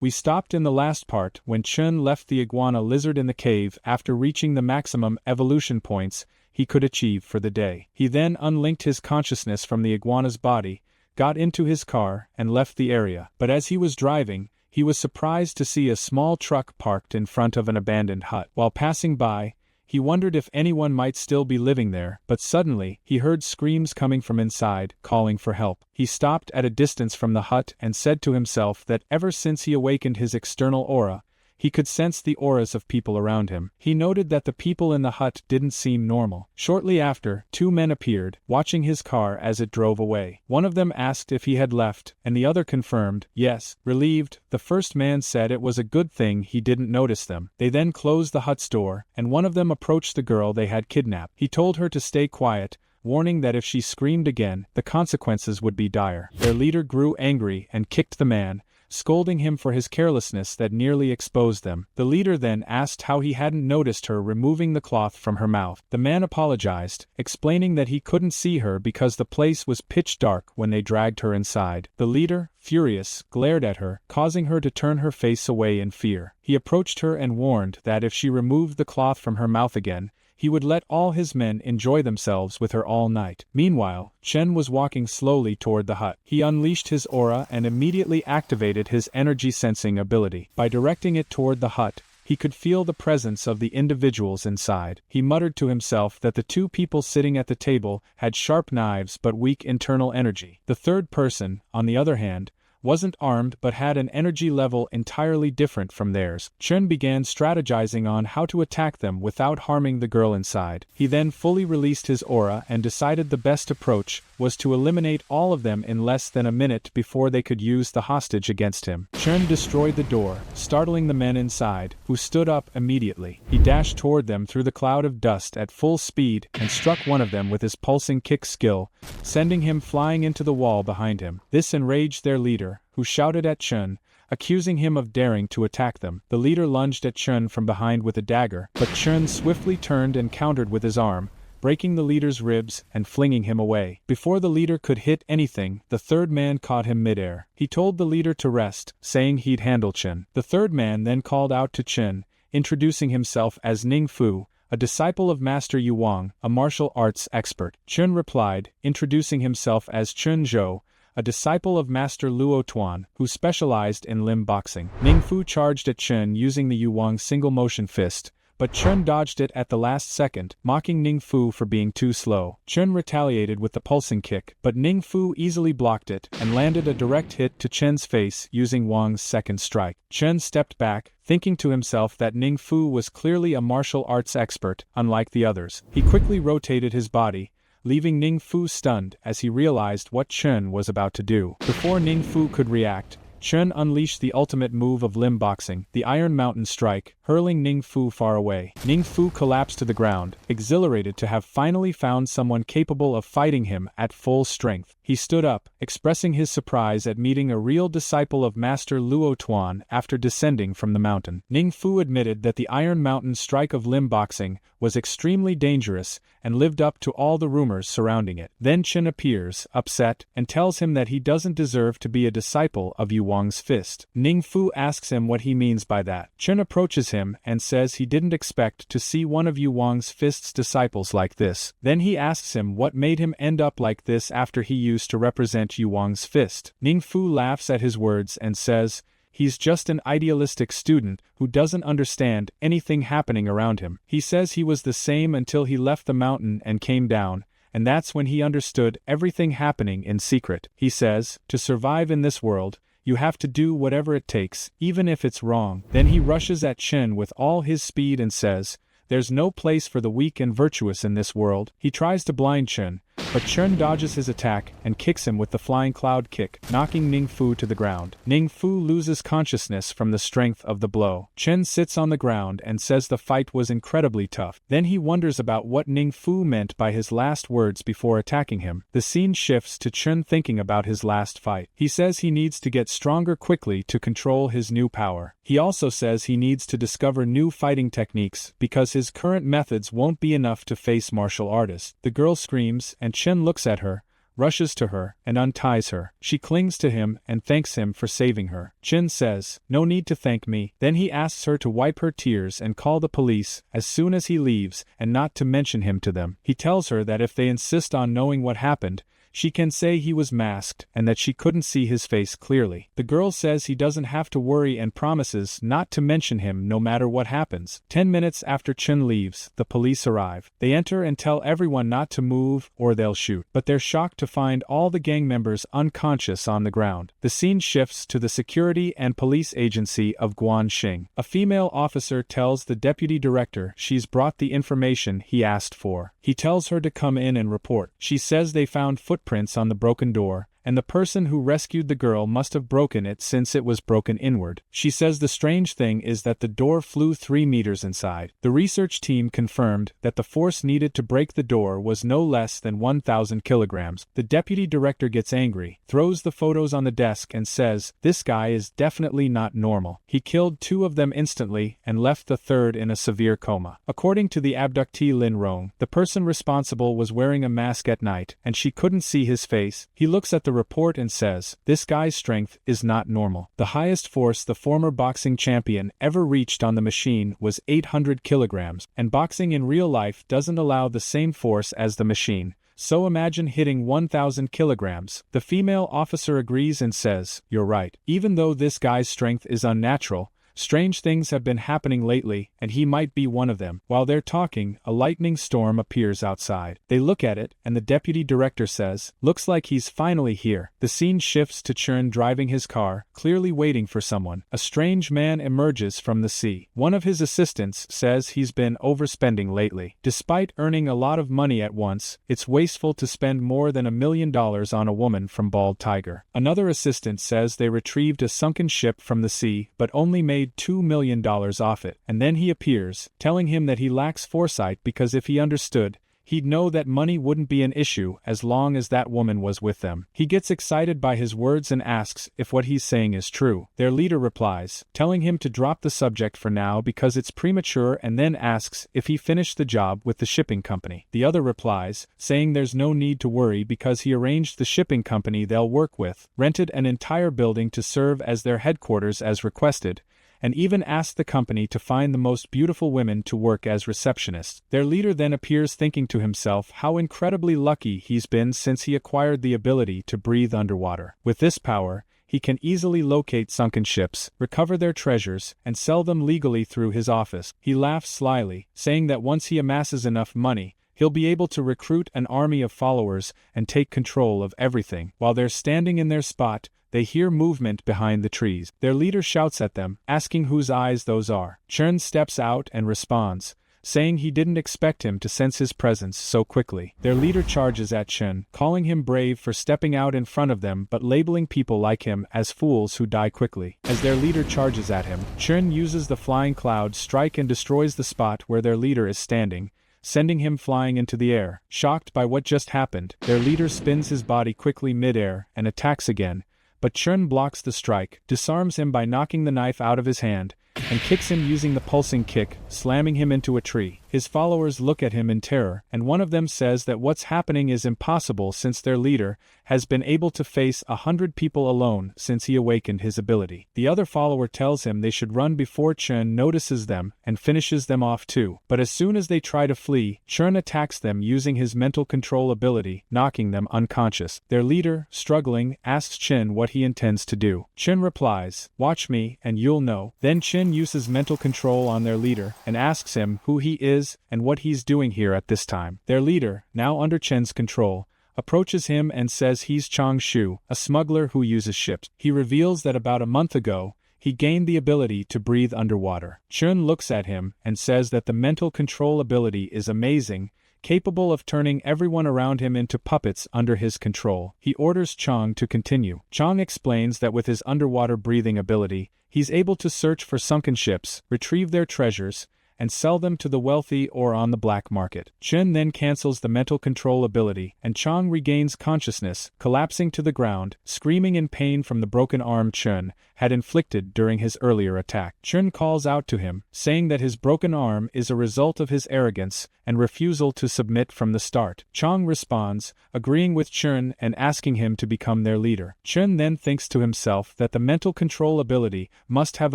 We stopped in the last part when Chun left the iguana lizard in the cave after reaching the maximum evolution points he could achieve for the day. He then unlinked his consciousness from the iguana's body, got into his car, and left the area. But as he was driving, he was surprised to see a small truck parked in front of an abandoned hut. While passing by, he wondered if anyone might still be living there, but suddenly, he heard screams coming from inside, calling for help. He stopped at a distance from the hut and said to himself that ever since he awakened his external aura, he could sense the auras of people around him. He noted that the people in the hut didn't seem normal. Shortly after, 2 men appeared, watching his car as it drove away. One of them asked if he had left, and the other confirmed, yes. Relieved, the first man said it was a good thing he didn't notice them. They then closed the hut's door, and one of them approached the girl they had kidnapped. He told her to stay quiet, warning that if she screamed again, the consequences would be dire. Their leader grew angry and kicked the man, scolding him for his carelessness that nearly exposed them. The leader then asked how he hadn't noticed her removing the cloth from her mouth. The man apologized, explaining that he couldn't see her because the place was pitch dark when they dragged her inside. The leader, furious, glared at her, causing her to turn her face away in fear. He approached her and warned that if she removed the cloth from her mouth again, he would let all his men enjoy themselves with her all night. Meanwhile, Chen was walking slowly toward the hut. He unleashed his aura and immediately activated his energy sensing ability. By directing it toward the hut, he could feel the presence of the individuals inside. He muttered to himself that the 2 people sitting at the table had sharp knives but weak internal energy. The third person, on the other hand, wasn't armed but had an energy level entirely different from theirs. Chun began strategizing on how to attack them without harming the girl inside. He then fully released his aura and decided the best approach was to eliminate all of them in less than a minute before they could use the hostage against him. Chun destroyed the door, startling the men inside, who stood up immediately. He dashed toward them through the cloud of dust at full speed and struck one of them with his pulsing kick skill, sending him flying into the wall behind him. This enraged their leader, who shouted at Chun, accusing him of daring to attack them. The leader lunged at Chun from behind with a dagger, but Chun swiftly turned and countered with his arm, breaking the leader's ribs and flinging him away. Before the leader could hit anything, the third man caught him midair. He told the leader to rest, saying he'd handle Chun. The third man then called out to Chun, introducing himself as Ning Fu, a disciple of Master Yu Wang, a martial arts expert. Chun replied, introducing himself as Chun Zhou, a disciple of Master Luo Tuan, who specialized in limb boxing. Ning Fu charged at Chun using the Yu Wang single motion fist, but Chun dodged it at the last second, mocking Ning Fu for being too slow. Chun retaliated with the pulsing kick, but Ning Fu easily blocked it and landed a direct hit to Chun's face using Wang's second strike. Chun stepped back, thinking to himself that Ning Fu was clearly a martial arts expert, unlike the others. He quickly rotated his body, leaving Ning Fu stunned as he realized what Chun was about to do. Before Ning Fu could react, Chun unleashed the ultimate move of limb boxing, the Iron Mountain Strike, hurling Ning Fu far away. Ning Fu collapsed to the ground, exhilarated to have finally found someone capable of fighting him at full strength. He stood up, expressing his surprise at meeting a real disciple of Master Luo Tuan after descending from the mountain. Ning Fu admitted that the Iron Mountain Strike of limb boxing was extremely dangerous and lived up to all the rumors surrounding it. Then Chen appears, upset, and tells him that he doesn't deserve to be a disciple of Yu Wang's fist. Ning Fu asks him what he means by that. Chen approaches him and says he didn't expect to see one of Yu Wang's fist's disciples like this. Then he asks him what made him end up like this after he used to represent Yu Wang's fist. Ning Fu laughs at his words and says, he's just an idealistic student who doesn't understand anything happening around him. He says he was the same until he left the mountain and came down, and that's when he understood everything happening in secret. He says, to survive in this world, you have to do whatever it takes, even if it's wrong. Then he rushes at Chen with all his speed and says, there's no place for the weak and virtuous in this world. He tries to blind Chen, but Chen dodges his attack and kicks him with the flying cloud kick, knocking Ning Fu to the ground. Ning Fu loses consciousness from the strength of the blow. Chen sits on the ground and says the fight was incredibly tough. Then he wonders about what Ning Fu meant by his last words before attacking him. The scene shifts to Chen thinking about his last fight. He says he needs to get stronger quickly to control his new power. He also says he needs to discover new fighting techniques because his current methods won't be enough to face martial artists. The girl screams and Chen looks at her, rushes to her, and unties her. She clings to him and thanks him for saving her. Chin says, "No need to thank me." Then he asks her to wipe her tears and call the police as soon as he leaves, and not to mention him to them. He tells her that if they insist on knowing what happened, she can say he was masked and that she couldn't see his face clearly. The girl says he doesn't have to worry and promises not to mention him no matter what happens. 10 minutes after Chun leaves, the police arrive. They enter and tell everyone not to move or they'll shoot. But they're shocked to find all the gang members unconscious on the ground. The scene shifts to the security and police agency of Guanxing. A female officer tells the deputy director she's brought the information he asked for. He tells her to come in and report. She says they found footprints on the broken door, and the person who rescued the girl must have broken it since it was broken inward. She says the strange thing is that the door flew 3 meters inside. The research team confirmed that the force needed to break the door was no less than 1,000 kilograms. The deputy director gets angry, throws the photos on the desk and says, "This guy is definitely not normal. He killed 2 of them instantly and left the 3rd in a severe coma." According to the abductee Lin Rong, the person responsible was wearing a mask at night and she couldn't see his face. He looks at the report and says, "This guy's strength is not normal." The highest force the former boxing champion ever reached on the machine was 800 kilograms, and boxing in real life doesn't allow the same force as the machine. So imagine hitting 1,000 kilograms. The female officer agrees and says, "You're right. Even though this guy's strength is unnatural, strange things have been happening lately, and he might be one of them." While they're talking, a lightning storm appears outside. They look at it, and the deputy director says, "Looks like he's finally here." The scene shifts to Chun driving his car, clearly waiting for someone. A strange man emerges from the sea. One of his assistants says he's been overspending lately. Despite earning a lot of money at once, it's wasteful to spend more than $1 million on a woman from Bald Tiger. Another assistant says they retrieved a sunken ship from the sea, but only made $2 million off it, and then he appears, telling him that he lacks foresight because if he understood, he'd know that money wouldn't be an issue as long as that woman was with them. He gets excited by his words and asks if what he's saying is true. Their leader replies, telling him to drop the subject for now because it's premature, and then asks if he finished the job with the shipping company. The other replies, saying there's no need to worry because he arranged the shipping company they'll work with, rented an entire building to serve as their headquarters as requested, and even asked the company to find the most beautiful women to work as receptionists. Their leader then appears thinking to himself how incredibly lucky he's been since he acquired the ability to breathe underwater. With this power, he can easily locate sunken ships, recover their treasures, and sell them legally through his office. He laughs slyly, saying that once he amasses enough money, he'll be able to recruit an army of followers and take control of everything. While they're standing in their spot, they hear movement behind the trees. Their leader shouts at them, asking whose eyes those are. Chun steps out and responds, saying he didn't expect him to sense his presence so quickly. Their leader charges at Chun, calling him brave for stepping out in front of them but labeling people like him as fools who die quickly. As their leader charges at him, Chun uses the flying cloud strike and destroys the spot where their leader is standing, sending him flying into the air. Shocked by what just happened, their leader spins his body quickly mid-air and attacks again, but Chun blocks the strike, disarms him by knocking the knife out of his hand, and kicks him using the pulsing kick, slamming him into a tree. His followers look at him in terror, and one of them says that what's happening is impossible since their leader has been able to face 100 people alone since he awakened his ability. The other follower tells him they should run before Chun notices them and finishes them off too. But as soon as they try to flee, Chun attacks them using his mental control ability, knocking them unconscious. Their leader, struggling, asks Chun what he intends to do. Chun replies, "Watch me, and you'll know." Then Chun uses mental control on their leader and asks him who he is and what he's doing here at this time. Their leader, now under Chen's control, approaches him and says he's Chang Shu, a smuggler who uses ships. He reveals that about a month ago, he gained the ability to breathe underwater. Chun looks at him and says that the mental control ability is amazing, capable of turning everyone around him into puppets under his control. He orders Chang to continue. Chang explains that with his underwater breathing ability, he's able to search for sunken ships, retrieve their treasures, and sell them to the wealthy or on the black market. Chun then cancels the mental control ability, and Chang regains consciousness, collapsing to the ground, screaming in pain from the broken arm Chun had inflicted during his earlier attack. Chun calls out to him, saying that his broken arm is a result of his arrogance and refusal to submit from the start. Chang responds, agreeing with Chun and asking him to become their leader. Chun then thinks to himself that the mental control ability must have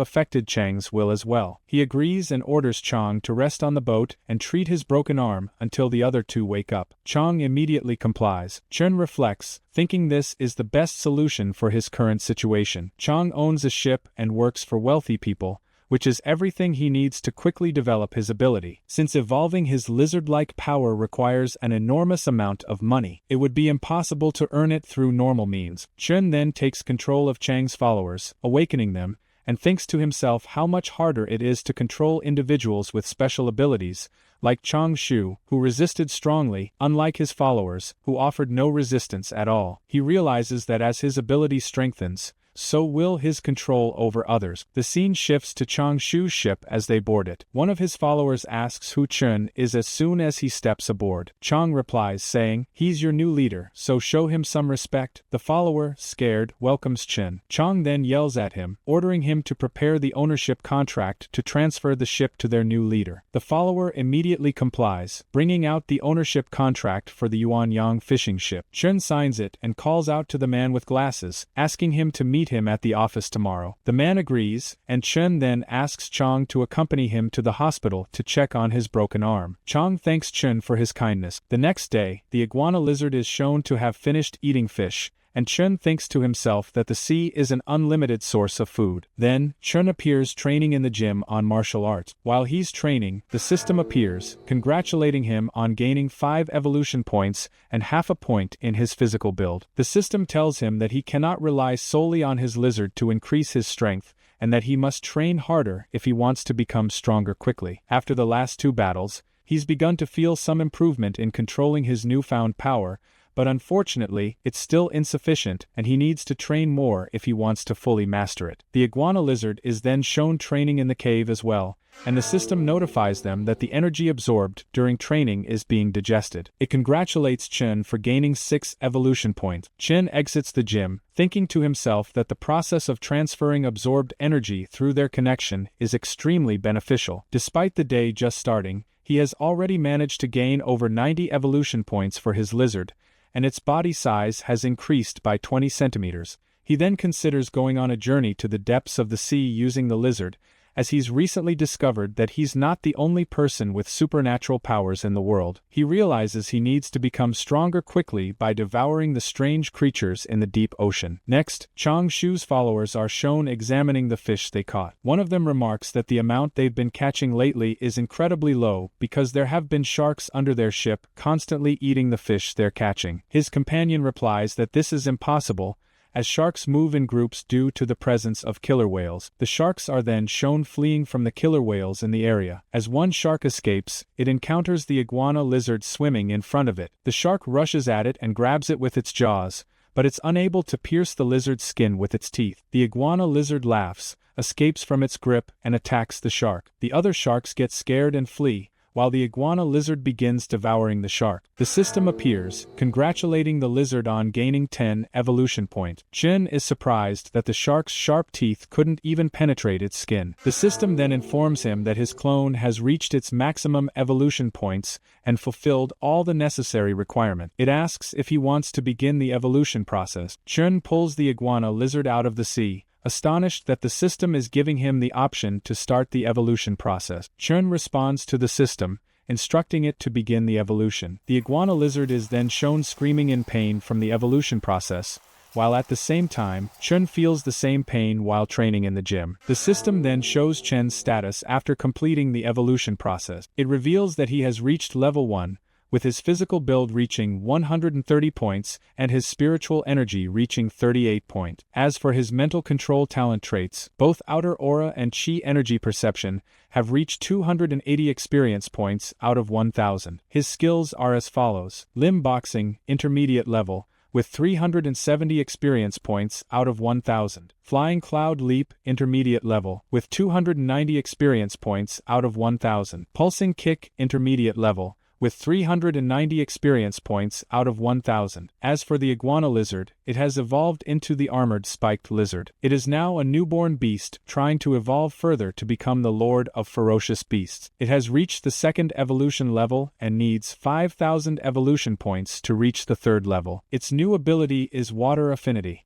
affected Chang's will as well. He agrees and orders Chang to rest on the boat and treat his broken arm until the other two wake up. Chang immediately complies. Chun reflects, thinking this is the best solution for his current situation. Chang owns a ship and works for wealthy people, which is everything he needs to quickly develop his ability. Since evolving his lizard-like power requires an enormous amount of money, it would be impossible to earn it through normal means. Chun then takes control of Chang's followers, awakening them, and thinks to himself how much harder it is to control individuals with special abilities, like Chang Shu, who resisted strongly, unlike his followers, who offered no resistance at all. He realizes that as his ability strengthens, so will his control over others. The scene shifts to Chang Shu's ship as they board it. One of his followers asks who Chun is as soon as he steps aboard. Chang replies saying, "He's your new leader, so show him some respect." The follower, scared, welcomes Chun. Chang then yells at him, ordering him to prepare the ownership contract to transfer the ship to their new leader. The follower immediately complies, bringing out the ownership contract for the Yuanyang fishing ship. Chun signs it and calls out to the man with glasses, asking him to meet him at the office tomorrow. The man agrees, and Chun then asks Chang to accompany him to the hospital to check on his broken arm. Chang thanks Chun for his kindness. The next day, the iguana lizard is shown to have finished eating fish, and Chun thinks to himself that the sea is an unlimited source of food. Then, Chun appears training in the gym on martial arts. While he's training, the system appears, congratulating him on gaining 5 evolution points and half a point in his physical build. The system tells him that he cannot rely solely on his lizard to increase his strength, and that he must train harder if he wants to become stronger quickly. After the last 2 battles, he's begun to feel some improvement in controlling his newfound power, but unfortunately, it's still insufficient and he needs to train more if he wants to fully master it. The iguana lizard is then shown training in the cave as well, and the system notifies them that the energy absorbed during training is being digested. It congratulates Chun for gaining 6 evolution points. Chun exits the gym, thinking to himself that the process of transferring absorbed energy through their connection is extremely beneficial. Despite the day just starting, he has already managed to gain over 90 evolution points for his lizard, and its body size has increased by 20 centimeters. He then considers going on a journey to the depths of the sea using the lizard, as he's recently discovered that he's not the only person with supernatural powers in the world. He realizes he needs to become stronger quickly by devouring the strange creatures in the deep ocean. Next, Chang Shu's followers are shown examining the fish they caught. One of them remarks that the amount they've been catching lately is incredibly low because there have been sharks under their ship constantly eating the fish they're catching. His companion replies that this is impossible, as sharks move in groups due to the presence of killer whales. The sharks are then shown fleeing from the killer whales in the area. As one shark escapes, it encounters the iguana lizard swimming in front of it. The shark rushes at it and grabs it with its jaws, but it's unable to pierce the lizard's skin with its teeth. The iguana lizard laughs, escapes from its grip, and attacks the shark. The other sharks get scared and flee, while the iguana lizard begins devouring the shark. The system appears, congratulating the lizard on gaining 10 evolution points. Chun is surprised that the shark's sharp teeth couldn't even penetrate its skin. The system then informs him that his clone has reached its maximum evolution points and fulfilled all the necessary requirements. It asks if he wants to begin the evolution process. Chun pulls the iguana lizard out of the sea, astonished that the system is giving him the option to start the evolution process. Chun responds to the system, instructing it to begin the evolution. The iguana lizard is then shown screaming in pain from the evolution process, while at the same time, Chun feels the same pain while training in the gym. The system then shows Chun's status after completing the evolution process. It reveals that he has reached level 1, with his physical build reaching 130 points and his spiritual energy reaching 38 points. As for his mental control talent traits, both outer aura and chi energy perception have reached 280 experience points out of 1000. His skills are as follows: limb boxing, intermediate level, with 370 experience points out of 1000. Flying cloud leap, intermediate level, with 290 experience points out of 1000. Pulsing kick, intermediate level, with 390 experience points out of 1000. As for the iguana lizard, it has evolved into the armored spiked lizard. It is now a newborn beast trying to evolve further to become the lord of ferocious beasts. It has reached the second evolution level and needs 5000 evolution points to reach the third level. Its new ability is water affinity.